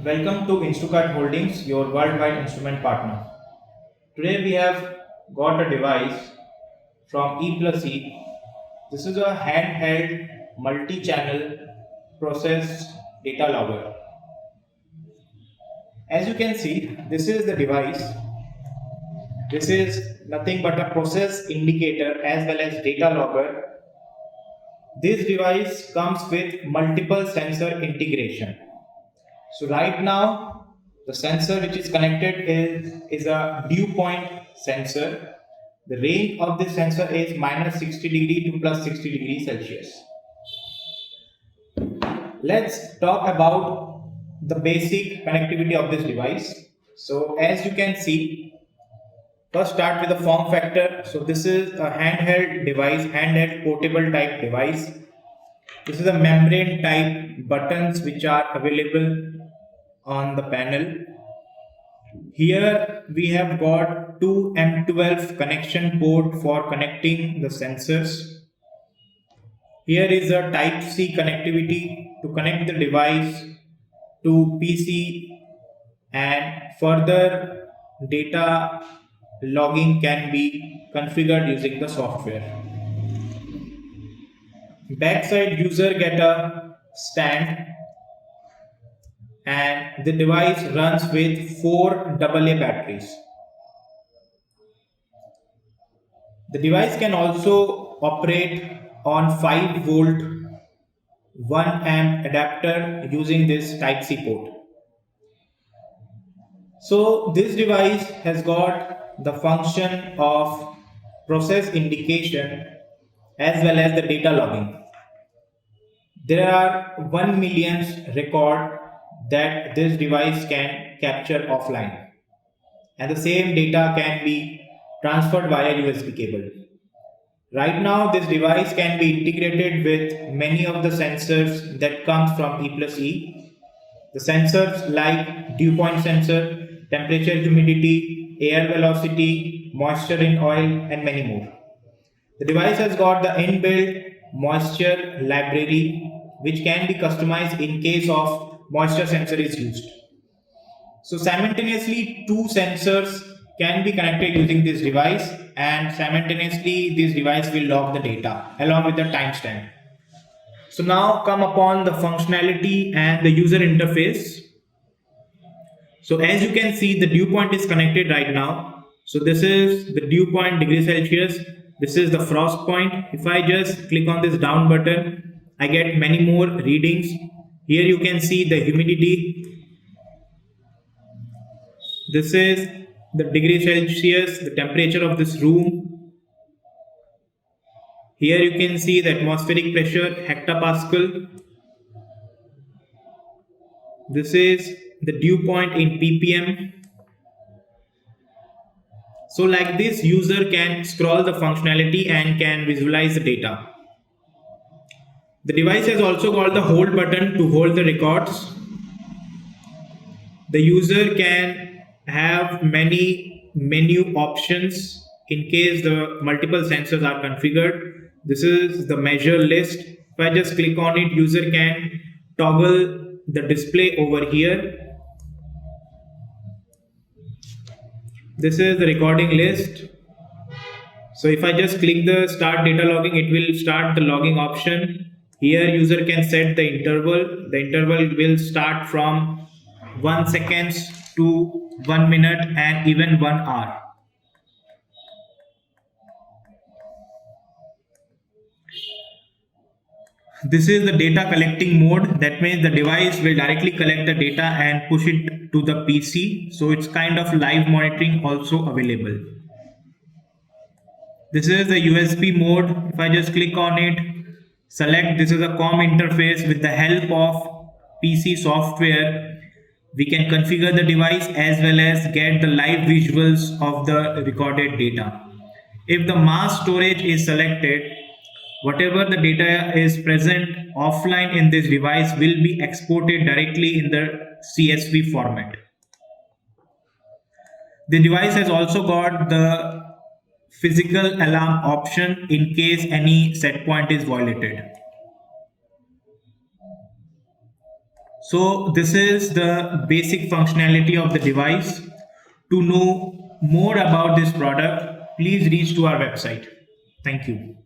Welcome to Instrukart Holdings, your worldwide instrument partner. Today we have got a device from E+E. This is a handheld multi-channel process data logger. As you can see, this is the device. This is nothing but a process indicator as well as data logger. This device comes with multiple sensor integration. So right now, the sensor which is connected is a dew point sensor. The range of this sensor is minus 60 degree to plus 60 degree Celsius. Let's talk about the basic connectivity of this device. So as you can see, first start with the form factor. So this is a handheld device, handheld portable type device. This is a membrane type buttons which are available on the panel. Here we have got two M12 connection port for connecting the sensors. Here is a type C connectivity to connect the device to PC, and further data logging can be configured using the software. Backside user get a stand, and the device runs with 4 AA batteries. The device can also operate on 5 volt 1 amp adapter using this type C port. So this device has got the function of process indication as well as the data logging. There are 1 million record that this device can capture offline, and the same data can be transferred via USB cable. Right now this device can be integrated with many of the sensors that comes from E+E. The sensors like dew point sensor, temperature, humidity, air velocity, moisture in oil, and many more. The device has got the inbuilt moisture library which can be customized in case of moisture sensor is used. So simultaneously 2 sensors can be connected using this device, and simultaneously this device will log the data along with the timestamp. So now come upon the functionality and the user interface. So as you can see, the dew point is connected right now. So this is the dew point degree Celsius. This is the frost point. If I just click on this down button, I get many more readings. Here you can see the humidity. This is the degree Celsius, the temperature of this room. Here you can see the atmospheric pressure, hectopascal. This is the dew point in ppm. So like this, user can scroll the functionality and can visualize the data. The device has also got the hold button to hold the records. The user can have many menu options in case the multiple sensors are configured. This is the measure list. If I just click on it, user can toggle the display over here. This is the recording list. So if I just click the start data logging, it will start the logging option. Here user can set the interval. The interval will start from 1 second to 1 minute and even 1 hour. This is the data collecting mode. That means the device will directly collect the data and push it to the PC. So it's kind of live monitoring also available. This is the USB mode. If I just click on it, select this is a COM interface. With the help of PC software, we can configure the device as well as get the live visuals of the recorded data. If the mass storage is selected, whatever the data is present offline in this device will be exported directly in the CSV format. The device has also got the physical alarm option in case any set point is violated. So this is the basic functionality of the device. To know more about this product, please reach to our website. Thank you.